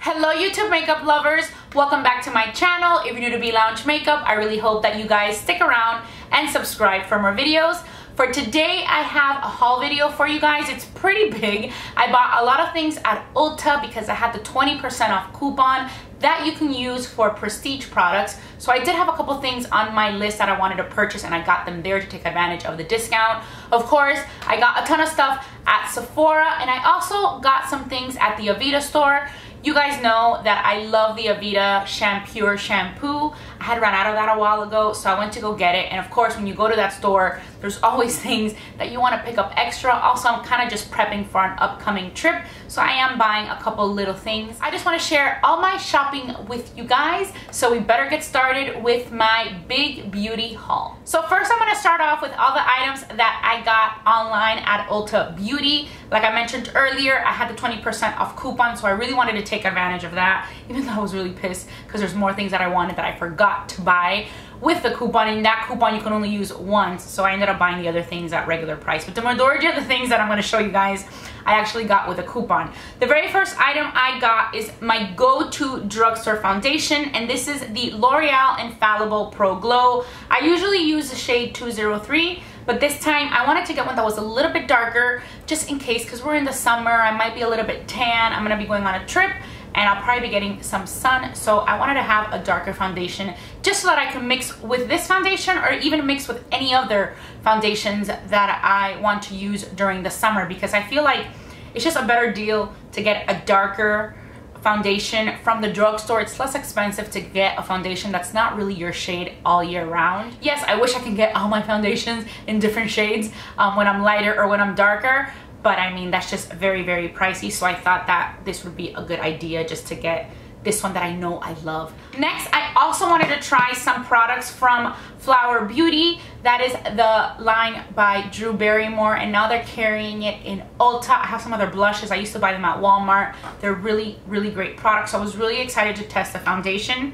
Hello YouTube makeup lovers, welcome back to my channel. If you're new to Be Lounge Makeup, I really hope that you guys stick around and subscribe for more videos. For today, I have a haul video for you guys. It's pretty big. I bought a lot of things at Ulta because I had the 20% off coupon that you can use for prestige products. So I did have a couple things on my list that I wanted to purchase and I got them there to take advantage of the discount. Of course, I got a ton of stuff at Sephora and I also got some things at the Aveda store. You guys know that I love the Aveda Shampure Shampoo. I had run out of that a while ago, so I went to go get it. And of course, when you go to that store, there's always things that you want to pick up extra. Also, I'm kind of just prepping for an upcoming trip, so I am buying a couple little things. I just want to share all my shopping with you guys, so we better get started with my big beauty haul. So first, I'm going to start off with all the items that I got online at Ulta Beauty. Like I mentioned earlier, I had the 20% off coupon, so I really wanted to take advantage of that, even though I was really pissed because there's more things that I wanted that I forgot to buy with the coupon. And that coupon you can only use once, so I ended up buying the other things at regular price. But the majority of the things that I'm going to show you guys I actually got with a coupon. The very first item I got is my go-to drugstore foundation, and this is the L'Oreal Infallible Pro Glow. I usually use the shade 203, but this time I wanted to get one that was a little bit darker just in case, because we're in the summer, I might be a little bit tan, I'm going to be going on a trip and I'll probably be getting some sun, so I wanted to have a darker foundation just so that I can mix with this foundation or even mix with any other foundations that I want to use during the summer, because I feel like it's just a better deal to get a darker foundation from the drugstore. It's less expensive to get a foundation that's not really your shade all year round. Yes, I wish I could get all my foundations in different shades when I'm lighter or when I'm darker, but I mean, that's just very, very pricey. So I thought that this would be a good idea just to get this one that I know I love. Next, I also wanted to try some products from Flower Beauty. That is the line by Drew Barrymore, and now they're carrying it in Ulta. I have some other blushes. I used to buy them at Walmart. They're really, really great products. So I was really excited to test the foundation.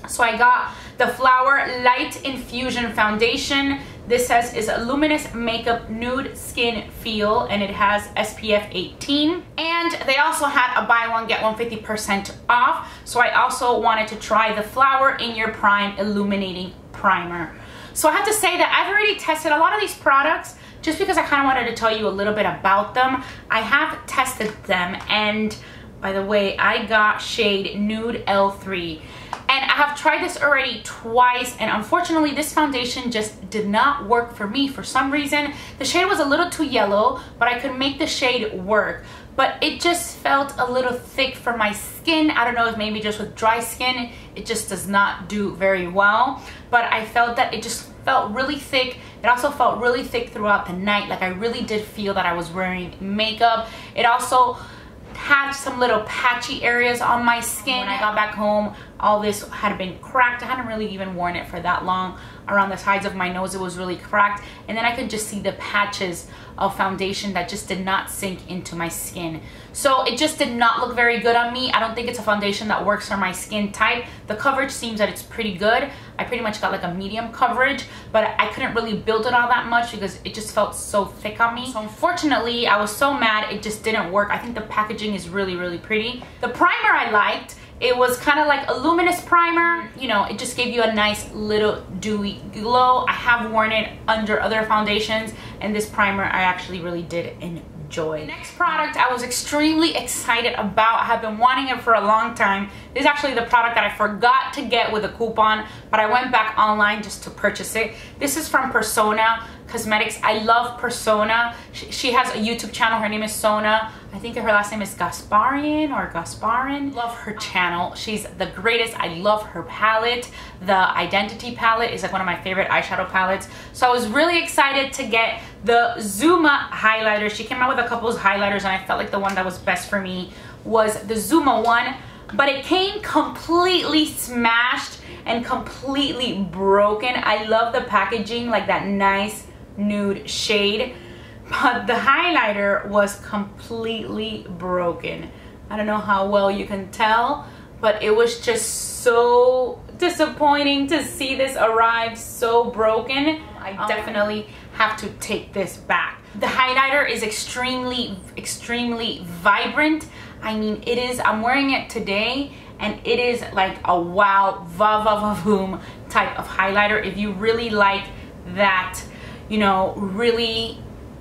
So I got the Flower Light Infusion Foundation. This says is a luminous makeup nude skin feel, and it has SPF 18. And they also had a buy one get one 50% off. So I also wanted to try the Flower in Your Prime Illuminating Primer. So I have to say that I've already tested a lot of these products just because I kind of wanted to tell you a little bit about them. I have tested them, and by the way, I got shade Nude L3. And I have tried this already twice, and unfortunately this foundation just did not work for me for some reason. The shade was a little too yellow, but I could make the shade work. But it just felt a little thick for my skin. I don't know if maybe just with dry skin, it just does not do very well. But I felt that it just felt really thick. It also felt really thick throughout the night. Like I really did feel that I was wearing makeup. It also had some little patchy areas on my skin. When I got back home, all this had been cracked. I hadn't really even worn it for that long. Around the sides of my nose, it was really cracked. And then I could just see the patches of foundation that just did not sink into my skin. So it just did not look very good on me. I don't think it's a foundation that works for my skin type. The coverage seems that it's pretty good. I pretty much got like a medium coverage, but I couldn't really build it all that much because it just felt so thick on me. So unfortunately, I was so mad it just didn't work. I think the packaging is really, really pretty. The primer I liked. It was kind of like a luminous primer. You know, it just gave you a nice little dewy glow. I have worn it under other foundations, and this primer I actually really did enjoy. The next product I was extremely excited about. I have been wanting it for a long time. This is actually the product that I forgot to get with a coupon, but I went back online just to purchase it. This is from Persona Cosmetics. I love Persona. She has a YouTube channel. Her name is Sona. I think her last name is Gasparin or Gasparin. Love her channel. She's the greatest. I love her palette. The Identity palette is like one of my favorite eyeshadow palettes. So I was really excited to get the Zuma highlighter. She came out with a couple of highlighters, and I felt like the one that was best for me was the Zuma one. But it came completely smashed and completely broken. I love the packaging, like that nice nude shade, but the highlighter was completely broken. I don't know how well you can tell, but it was just so disappointing to see this arrive so broken. I definitely have to take this back. The highlighter is extremely vibrant. I mean, it is, I'm wearing it today and it is like a wow, va-va-va-voom type of highlighter. If you really like that, you know, really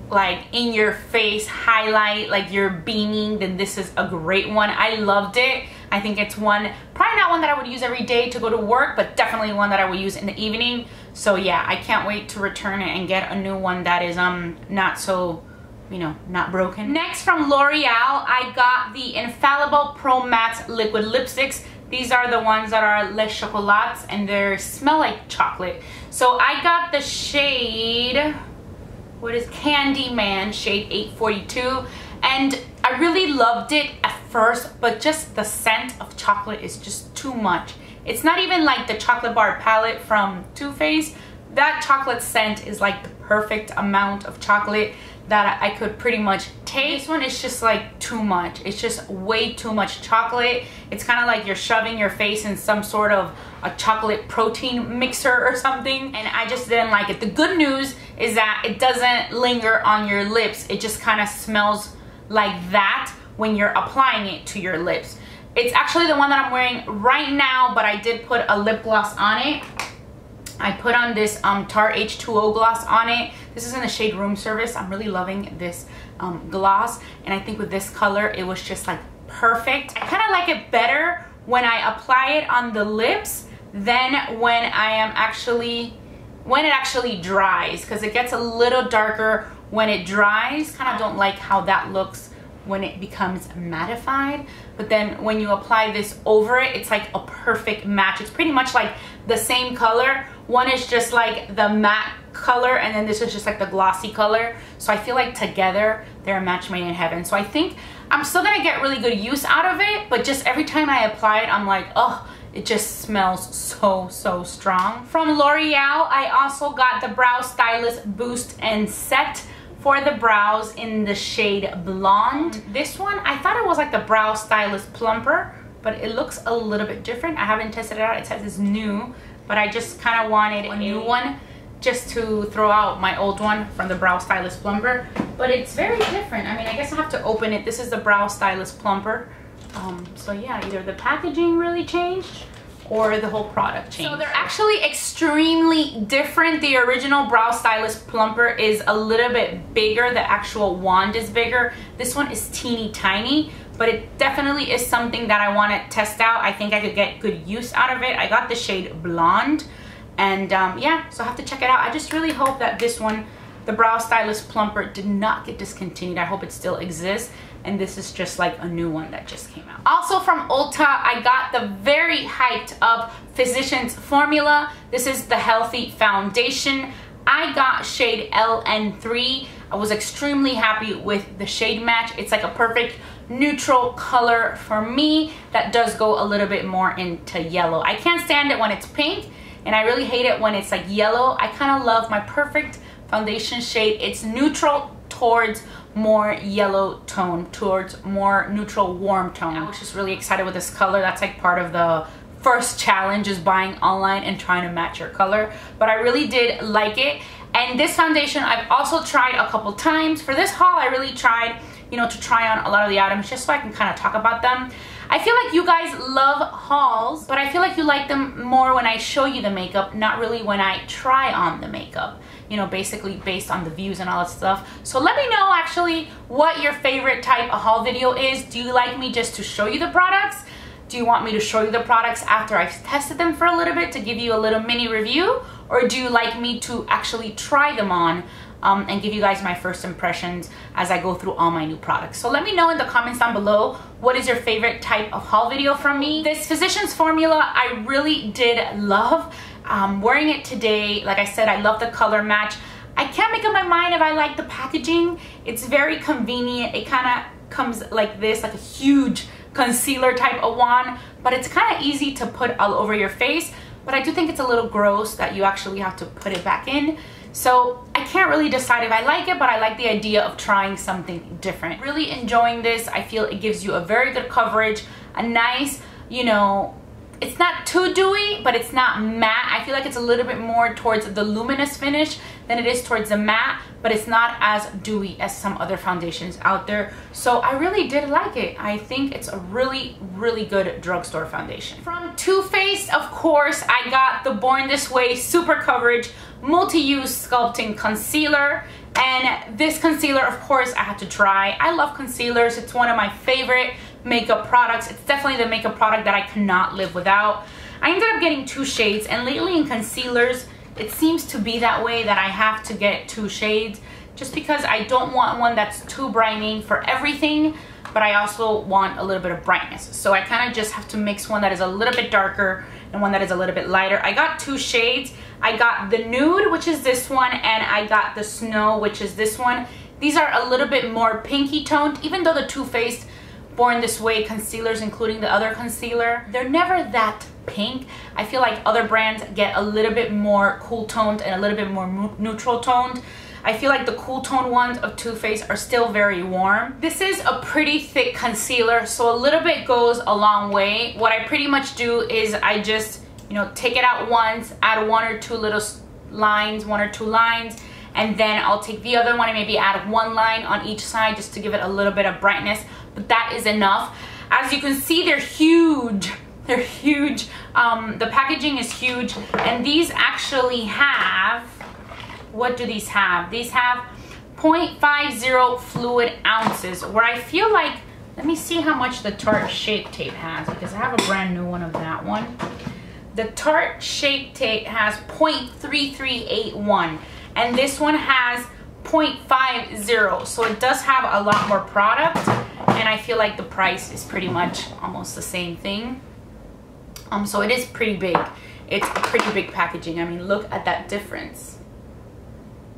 like in your face highlight, like you're beaming, then this is a great one. I loved it. I think it's one, probably not one that I would use every day to go to work, but definitely one that I would use in the evening. So yeah, I can't wait to return it and get a new one that is not so, you know, not broken. Next, from L'Oreal, I got the Infallible Pro Matte Liquid Lipsticks. These are the ones that are Les Chocolats and they smell like chocolate. So I got the shade, what is Candyman, shade 842, and I really loved it at first, but just the scent of chocolate is just too much. It's not even like the chocolate bar palette from Too Faced. That chocolate scent is like the perfect amount of chocolate that I could pretty much take. This one is just like too much. It's just way too much chocolate. It's kind of like you're shoving your face in some sort of a chocolate protein mixer or something, and I just didn't like it. The good news is that it doesn't linger on your lips. It just kind of smells like that when you're applying it to your lips. It's actually the one that I'm wearing right now, but I did put a lip gloss on it. I put on this Tarte H2O gloss on it. This is in the shade Room Service. I'm really loving this gloss, and I think with this color it was just like perfect. I kind of like it better when I apply it on the lips than when it actually dries, because it gets a little darker when it dries. Kind of don't like how that looks when it becomes mattified, but then when you apply this over it, it's like a perfect match. It's pretty much like the same color. One is just like the matte color, and then this is just like the glossy color. So I feel like together they're a match made in heaven. So I think I'm still gonna get really good use out of it, but just every time I apply it, I'm like, oh, it just smells so strong. From L'Oreal, I also got the Brow Stylist Boost and Set for the brows in the shade Blonde. This one, I thought it was like the Brow Stylist Plumper, but it looks a little bit different. I haven't tested it out. It says it's new, but I just kind of wanted a new one just to throw out my old one from the Brow Stylist Plumper. But it's very different. I mean, I guess I have to open it. This is the Brow Stylist Plumper. So yeah, either the packaging really changed or the whole product changed. So they're actually extremely different. The original Brow Stylist Plumper is a little bit bigger. The actual wand is bigger. This one is teeny tiny, but it definitely is something that I want to test out. I think I could get good use out of it. I got the shade Blonde, and yeah, so I have to check it out. I just really hope that this one, the Brow Stylist Plumper, did not get discontinued. I hope it still exists, and this is just like a new one that just came out. Also from Ulta, I got the very hyped up Physicians Formula. This is the Healthy Foundation. I got shade LN3. I was extremely happy with the shade match. It's like a perfect neutral color for me that does go a little bit more into yellow. I can't stand it when it's pink, and I really hate it when it's like yellow. I kind of love my perfect foundation shade. It's neutral towards more yellow tone, towards more neutral warm tone. I was just really excited with this color. That's like part of the first challenge, is buying online and trying to match your color. But I really did like it. And this foundation I've also tried a couple times. For this haul, I really tried, you know, to try on a lot of the items just so I can kind of talk about them. I feel like you guys love hauls, but I feel like you like them more when I show you the makeup, not really when I try on the makeup. You know, basically based on the views and all that stuff. So let me know actually what your favorite type of haul video is. Do you like me just to show you the products? Do you want me to show you the products after I've tested them for a little bit to give you a little mini review? Or do you like me to actually try them on and give you guys my first impressions as I go through all my new products? So let me know in the comments down below, what is your favorite type of haul video from me? This Physicians Formula I really did love. Wearing it today, like I said, I love the color match. I can't make up my mind if I like the packaging. It's very convenient. It kind of comes like this, like a huge concealer type of wand, but it's kind of easy to put all over your face. But I do think it's a little gross that you actually have to put it back in. So I can't really decide if I like it, but I like the idea of trying something different. Really enjoying this. I feel it gives you a very good coverage, a nice, you know, it's not too dewy, but it's not matte. I feel like it's a little bit more towards the luminous finish than it is towards the matte, but it's not as dewy as some other foundations out there. So I really did like it. I think it's a really, really good drugstore foundation. From Too Faced, of course, I got the Born This Way Super Coverage Multi-Use Sculpting Concealer. And this concealer, of course, I had to try. I love concealers. It's one of my favorite makeup products. It's definitely the makeup product that I cannot live without. I ended up getting 2 shades, and lately in concealers, it seems to be that way, that I have to get 2 shades just because I don't want one that's too brightening for everything, but I also want a little bit of brightness. So I kind of just have to mix one that is a little bit darker and one that is a little bit lighter. I got 2 shades. I got the Nude, which is this one, and I got the Snow, which is this one. These are a little bit more pinky toned, even though the Too Faced Born This Way concealers, including the other concealer, they're never that pink. I feel like other brands get a little bit more cool toned and a little bit more neutral toned. I feel like the cool tone ones of Too Faced are still very warm. This is a pretty thick concealer, so a little bit goes a long way. What I pretty much do is I just, you know, take it out once, add 1 or 2 little lines, 1 or 2 lines, and then I'll take the other one and maybe add 1 line on each side just to give it a little bit of brightness, but that is enough. As you can see, they're huge. They're huge. The packaging is huge, and these actually have, what do these have? These have 0.50 fluid ounces, where I feel like, let me see how much the Tarte Shape Tape has, because I have a brand new one of that one. The Tarte Shape Tape has 0.3381, and this one has 0.50, so it does have a lot more product, and I feel like the price is pretty much almost the same thing. So it is pretty big. It's a pretty big packaging. I mean, look at that difference.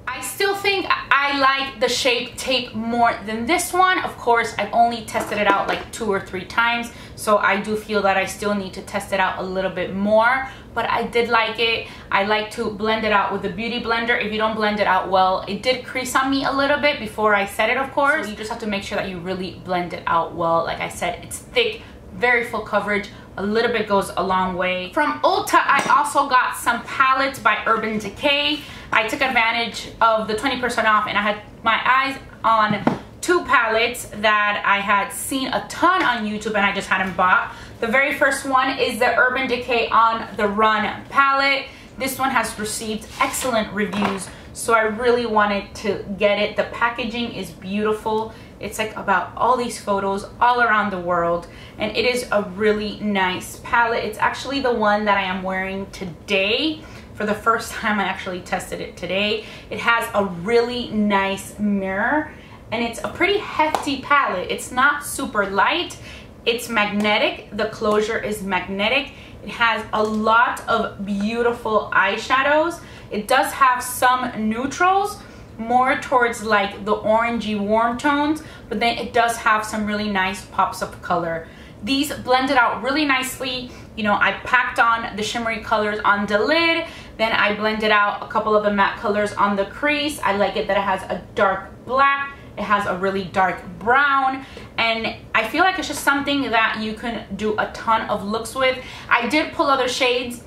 I still think I like the Shape Tape more than this one. Of course, I've only tested it out like 2 or 3 times, so I do feel that I still need to test it out a little bit more, but I did like it. I like to blend it out with the Beauty Blender. If you don't blend it out well, it did crease on me a little bit before I set it, of course. So you just have to make sure that you really blend it out well. Like I said, it's thick, very full coverage. A little bit goes a long way. From Ulta, I also got some palettes by Urban Decay. I took advantage of the 20% off, and I had my eyes on 2 palettes that I had seen a ton on YouTube and I just hadn't bought. The very first one is the Urban Decay On The Run palette. This one has received excellent reviews, so I really wanted to get it. The packaging is beautiful. It's like about all these photos all around the world, and it is a really nice palette. It's actually the one that I am wearing today. For the first time, I actually tested it today. It has a really nice mirror, and it's a pretty hefty palette. It's not super light. It's magnetic. The closure is magnetic. It has a lot of beautiful eyeshadows. It does have some neutrals, more towards like the orangey warm tones, but then it does have some really nice pops of color. These blended out really nicely. You know, I packed on the shimmery colors on the lid, then I blended out a couple of the matte colors on the crease. I like it that it has a dark black, it has a really dark brown, and I feel like it's just something that you can do a ton of looks with. I did pull other shades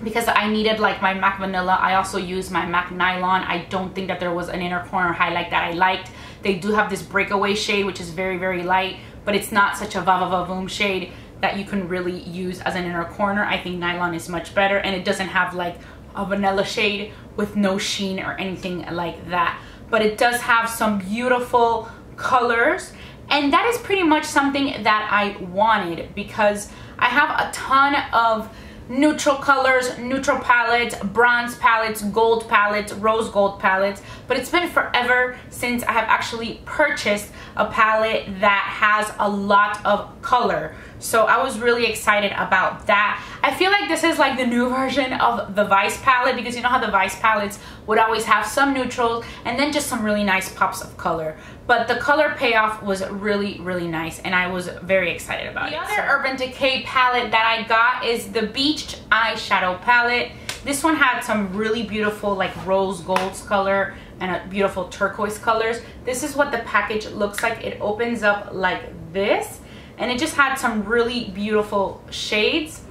because I needed like my MAC Vanilla. I also used my MAC Nylon. I don't think that there was an inner corner highlight that I liked. They do have this breakaway shade, which is very, very light, but it's not such a va-va-va-voom shade that you can really use as an inner corner. I think Nylon is much better, and it doesn't have like a vanilla shade with no sheen or anything like that. But it does have some beautiful colors, and that is pretty much something that I wanted, because I have a ton of neutral colors, neutral palettes, bronze palettes, gold palettes, rose gold palettes, but it's been forever since I have actually purchased a palette that has a lot of color. So I was really excited about that. I feel like this is like the new version of the Vice palette, because you know how the Vice palettes would always have some neutrals and then just some really nice pops of color. But the color payoff was really, really nice, and I was very excited about it. The other Urban Decay palette that I got is the Beach Eyeshadow palette. This one had some really beautiful like rose gold color and a beautiful turquoise colors. This is what the package looks like. It opens up like this, and it just had some really beautiful shades.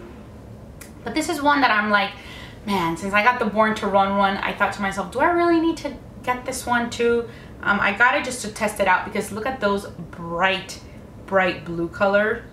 But this is one that I'm like, man, since I got the Born to Run one, I thought to myself, do I really need to get this one too? I got it just to test it out because look at those bright blue color.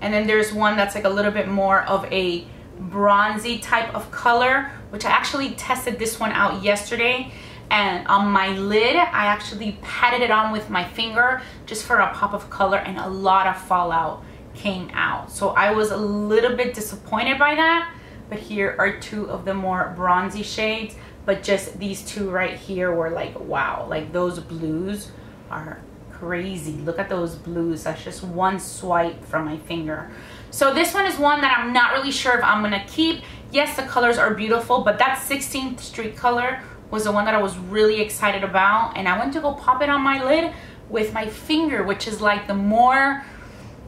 And then there's one that's like a little bit more of a bronzy type of color, which I actually tested this one out yesterday. And on my lid, I actually patted it on with my finger just for a pop of color, and a lot of fallout came out. So I was a little bit disappointed by that. But here are two of the more bronzy shades, but just these two right here were like, wow, like those blues are crazy. Look at those blues. That's just one swipe from my finger. So this one is one that I'm not really sure if I'm gonna keep. Yes, the colors are beautiful, but that 16th Street color was the one that I was really excited about, and I went to go pop it on my lid with my finger, which is like the more,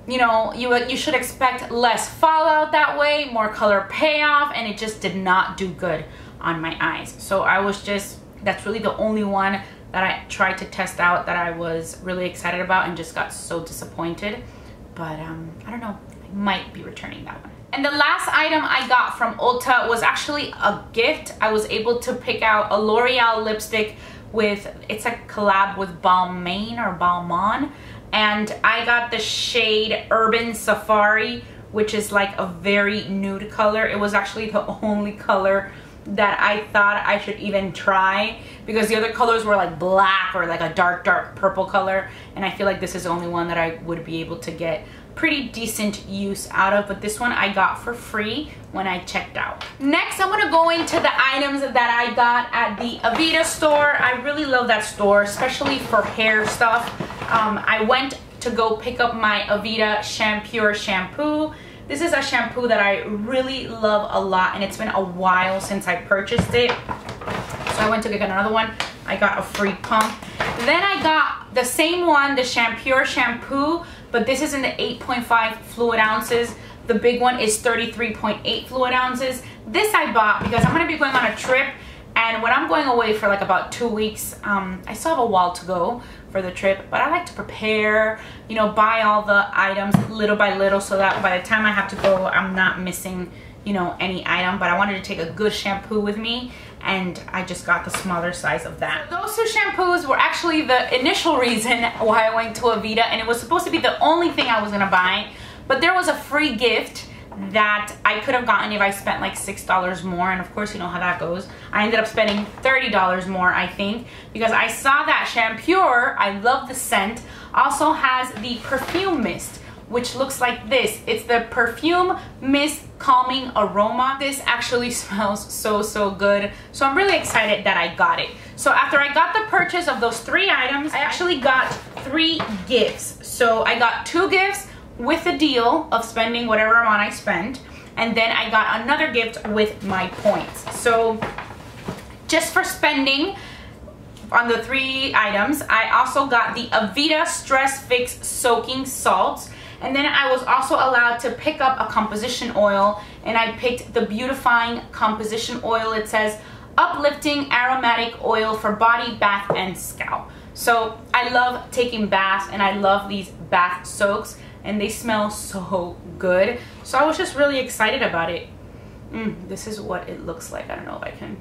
you know, you should expect less fallout that way, more color payoff, and it just did not do good on my eyes. So I was just, that's really the only one that I tried to test out that I was really excited about and just got so disappointed. But I don't know, I might be returning that one. And the last item I got from Ulta was actually a gift. I was able to pick out a L'Oreal lipstick with, it's a collab with Balmain or Balmain. And I got the shade Urban Safari, which is like a very nude color. It was actually the only color that I thought I should even try, because the other colors were like black or like a dark purple color, and I feel like this is the only one that I would be able to get pretty decent use out of. But this one I got for free when I checked out. Next, I'm gonna go into the items that I got at the Aveda store. I really love that store, especially for hair stuff. I went to go pick up my Aveda Shampure Shampoo. This is a shampoo that I really love a lot, and it's been a while since I purchased it. So I went to get another one. I got a free pump. Then I got the same one, the Shampure Shampoo, but this is in the 8.5 fluid ounces. The big one is 33.8 fluid ounces. This I bought because I'm gonna be going on a trip, and when I'm going away for like about 2 weeks, I still have a while to go for the trip, but I like to prepare, you know, buy all the items little by little so that by the time I have to go, I'm not missing, you know, any item. But I wanted to take a good shampoo with me, and I just got the smaller size of that. So those two shampoos were actually the initial reason why I went to Aveda, and it was supposed to be the only thing I was gonna buy, but there was a free gift that I could have gotten if I spent like $6 more, and of course you know how that goes. I ended up spending $30 more, I think, because I saw that Shampure, I love the scent, also has the perfume mist, which looks like this. It's the Perfume Mist Calming Aroma. This actually smells so good, so I'm really excited that I got it. So after I got the purchase of those 3 items, I actually got 3 gifts. So I got 2 gifts with the deal of spending whatever amount I spent, and then I got another gift with my points. So just for spending on the 3 items, I also got the Aveda Stress Fix Soaking Salts, and then I was also allowed to pick up a composition oil, and I picked the Beautifying composition oil. It says uplifting aromatic oil for body, bath, and scalp. So I love taking baths, and I love these bath soaks, and they smell so good. So I was just really excited about it. This is what it looks like. I don't know if I can,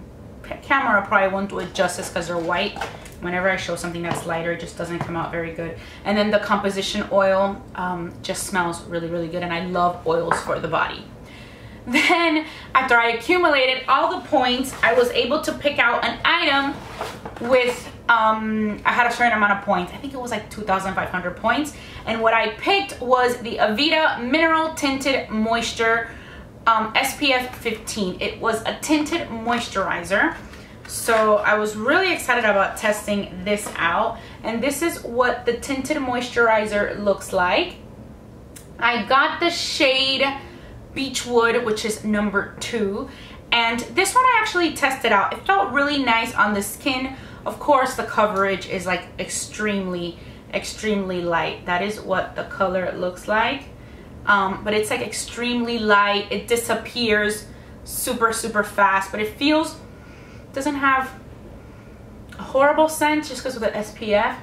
camera probably won't do it justice because they're white. Whenever I show something that's lighter, it just doesn't come out very good. And then the composition oil just smells really good, and I love oils for the body. Then after I accumulated all the points, I was able to pick out an item with I had a certain amount of points. I think it was like 2,500 points, and what I picked was the Aveda Mineral Tinted Moisture SPF 15. It was a tinted moisturizer, so I was really excited about testing this out, and this is what the tinted moisturizer looks like. I got the shade Beechwood, which is number 2, and this one I actually tested out. It felt really nice on the skin. Of course, the coverage is like extremely light. That is what the color looks like. But it's like extremely light. It disappears super fast, but it feels, doesn't have a horrible scent just because of the SPF.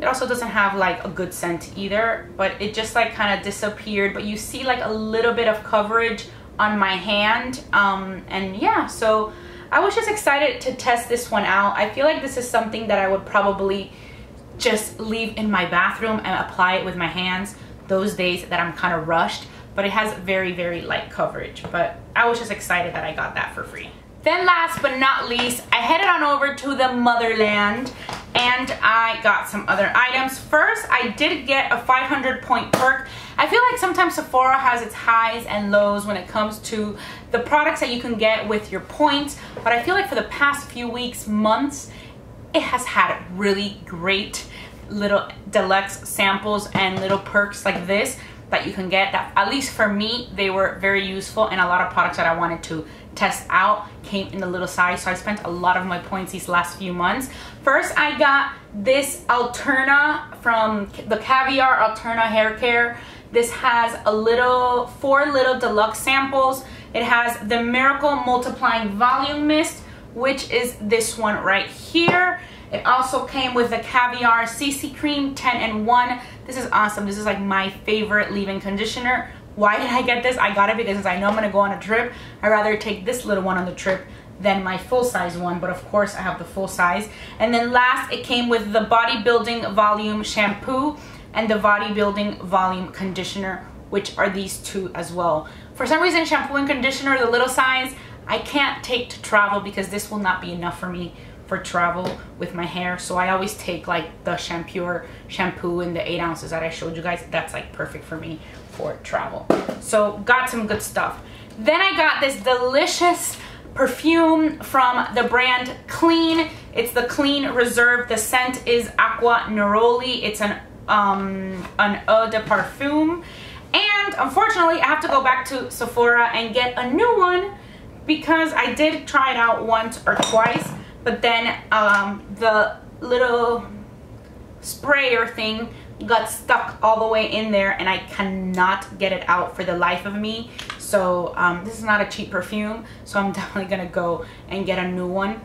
It also doesn't have like a good scent either, but it just like kind of disappeared. But you see like a little bit of coverage on my hand. And yeah, so I was just excited to test this one out. I feel like this is something that I would probably just leave in my bathroom and apply it with my hands those days that I'm kind of rushed, but it has very, very light coverage. But I was just excited that I got that for free. Then last but not least, I headed on over to the motherland and I got some other items. First, I did get a 500 point perk. I feel like sometimes Sephora has its highs and lows when it comes to the products that you can get with your points, but I feel like for the past few weeks, months, it has had really great little deluxe samples and little perks like this that you can get that, at least for me, they were very useful, and a lot of products that I wanted to test out came in the little size, so I spent a lot of my points these last few months. First, I got this Alterna from the Caviar Alterna hair care. This has a 4 little deluxe samples. It has the Miracle Multiplying Volume Mist, which is this one right here. It also came with the Caviar CC Cream 10-in-1. This is awesome. This is like my favorite leave-in conditioner. Why did I get this? I got it because since I know I'm gonna go on a trip, I'd rather take this little one on the trip than my full-size one, but of course I have the full size. And then last, it came with the Bodybuilding Volume Shampoo and the Bodybuilding Volume Conditioner, which are these two as well. For some reason, shampoo and conditioner, the little size, I can't take to travel because this will not be enough for me for travel with my hair. So I always take like the Shampure shampoo in the 8 ounces that I showed you guys. That's like perfect for me for travel. So got some good stuff. Then I got this delicious perfume from the brand Clean. It's the Clean Reserve. The scent is Aqua Neroli. It's an eau de parfum. And unfortunately, I have to go back to Sephora and get a new one because I did try it out once or twice, but then the little sprayer thing got stuck all the way in there and I cannot get it out for the life of me. So this is not a cheap perfume, so I'm definitely gonna go and get a new one.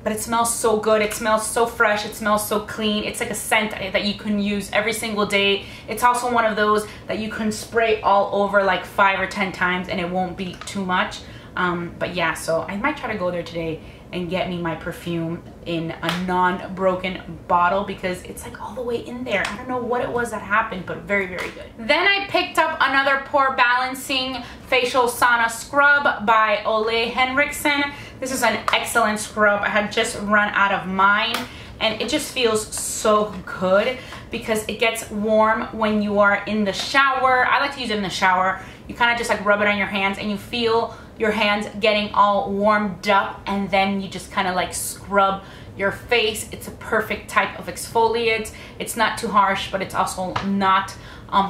But it smells so good. It smells so fresh. It smells so clean. It's like a scent that you can use every single day. It's also one of those that you can spray all over like 5 or 10 times and it won't be too much. But yeah, so I might try to go there today and get me my perfume in a non-broken bottle because it's like all the way in there. I don't know what it was that happened, but very, very good. Then I picked up another Pore Balancing Facial Sauna Scrub by Ole Henriksen. This is an excellent scrub. I had just run out of mine and it just feels so good because it gets warm when you are in the shower. I like to use it in the shower. You kind of just like rub it on your hands and you feel your hands getting all warmed up, and then you just kind of like scrub your face. It's a perfect type of exfoliant. It's not too harsh, but it's also not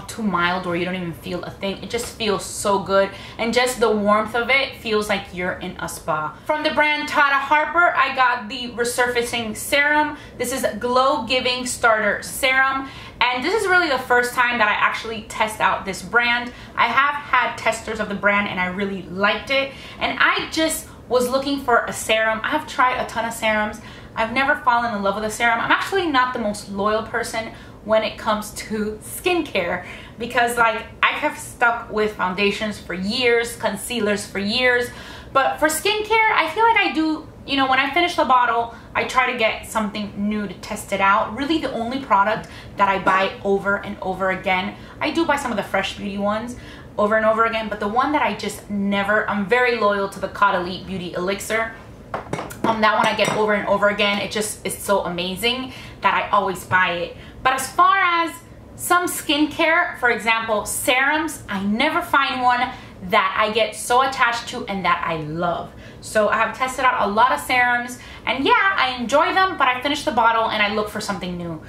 too mild where you don't even feel a thing. It just feels so good, and just the warmth of it feels like you're in a spa. From the brand Tata Harper, I got the Resurfacing Serum. This is Glow Giving Starter Serum, and this is really the first time that I actually test out this brand. I have had testers of the brand and I really liked it, and I just was looking for a serum. I have tried a ton of serums. I've never fallen in love with a serum. I'm actually not the most loyal person when it comes to skincare because like I have stuck with foundations for years, concealers for years, but for skincare I feel like I do, you know, when I finish the bottle I try to get something new to test it out. Really the only product that I buy over and over again, I do buy some of the Fresh Beauty ones over and over again, but the one that I just never, I'm very loyal to the Caudalie Beauty Elixir. That one I get over and over again. It just is so amazing that I always buy it. But as far as some skincare, for example, serums, I never find one that I get so attached to and that I love. So I have tested out a lot of serums and yeah, I enjoy them, but I finish the bottle and I look for something new.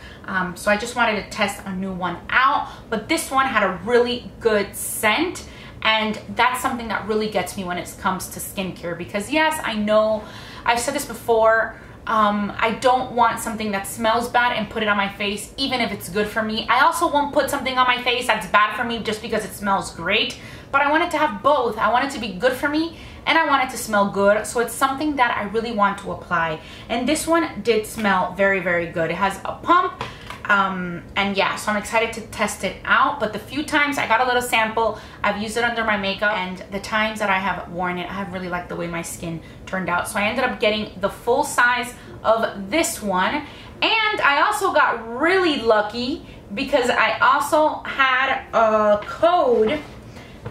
So I just wanted to test a new one out, but this one had a really good scent, and that's something that really gets me when it comes to skincare because yes, I know, I've said this before, I don't want something that smells bad and put it on my face even if it's good for me. I also won't put something on my face that's bad for me just because it smells great, but I want it to have both. I want it to be good for me and I want it to smell good, so it's something that I really want to apply. And this one did smell very, very good. It has a pump, And yeah, so I'm excited to test it out. But the few times I got a little sample, I've used it under my makeup, and the times that I have worn it, I have really liked the way my skin turned out. So I ended up getting the full size of this one. And I also got really lucky because I also had a code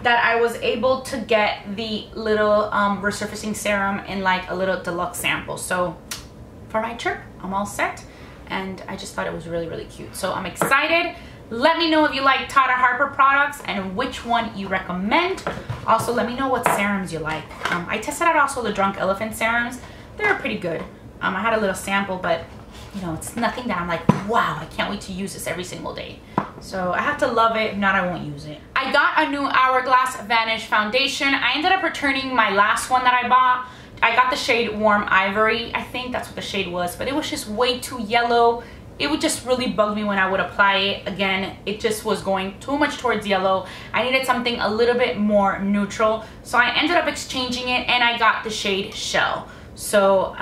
that I was able to get the little resurfacing serum in like a little deluxe sample. So for my trip, I'm all set. And I just thought it was really, really cute. So I'm excited. Let me know if you like Tata Harper products and which one you recommend. Also, let me know what serums you like. I tested out also the Drunk Elephant serums. They're pretty good. I had a little sample, but you know, it's nothing that I'm like, wow, I can't wait to use this every single day. So I have to love it, if not I won't use it. I got a new Hourglass Vanish foundation. I ended up returning my last one that I bought. I got the shade Warm Ivory. I think that's what the shade was, but it was just way too yellow. It would just really bug me when I would apply it. Again, it just was going too much towards yellow. I needed something a little bit more neutral. So I ended up exchanging it and I got the shade Shell. So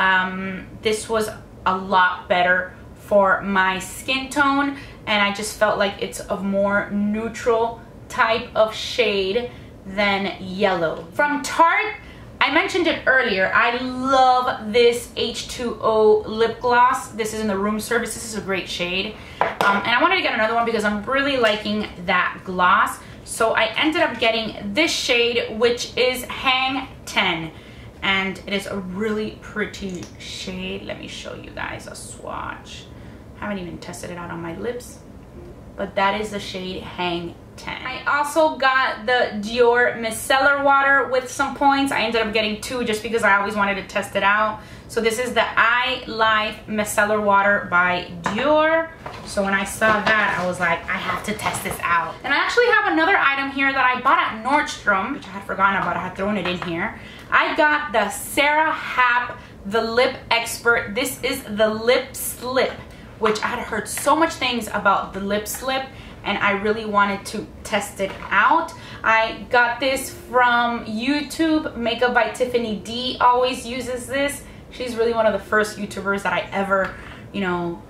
this was a lot better for my skin tone, and I just felt like it's a more neutral type of shade than yellow. From Tarte, I mentioned it earlier, I love this H2O lip gloss. This is in the room service. This is a great shade. And I wanted to get another one because I'm really liking that gloss. So I ended up getting this shade, which is Hang 10. And it is a really pretty shade. Let me show you guys a swatch. I haven't even tested it out on my lips, but that is the shade Hang 10. I also got the Dior Micellar Water with some points. I ended up getting 2 just because I always wanted to test it out. So this is the Eye Life Micellar Water by Dior. So when I saw that, I was like, I have to test this out. And I actually have another item here that I bought at Nordstrom, which I had forgotten about. I had thrown it in here. I got the Sarah Happ, the Lip Expert. This is the Lip Slip, which I had heard so much things about the Lip Slip, and I really wanted to test it out. I got this from YouTube. Makeup by Tiffany D always uses this. She's really one of the first YouTubers that I ever, you know,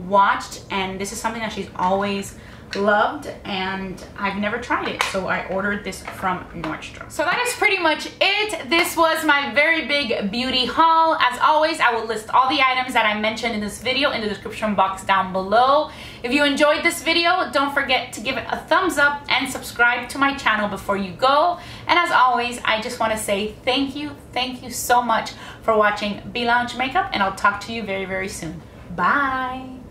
watched, and this is something that she's always loved, and I've never tried it, so I ordered this from Nordstrom. So that is pretty much it. This was my very big beauty haul. As always, I will list all the items that I mentioned in this video in the description box down below. If you enjoyed this video, don't forget to give it a thumbs up and subscribe to my channel before you go. And as always, I just want to say thank you so much for watching Be Lounge Makeup, and I'll talk to you very, very soon. Bye.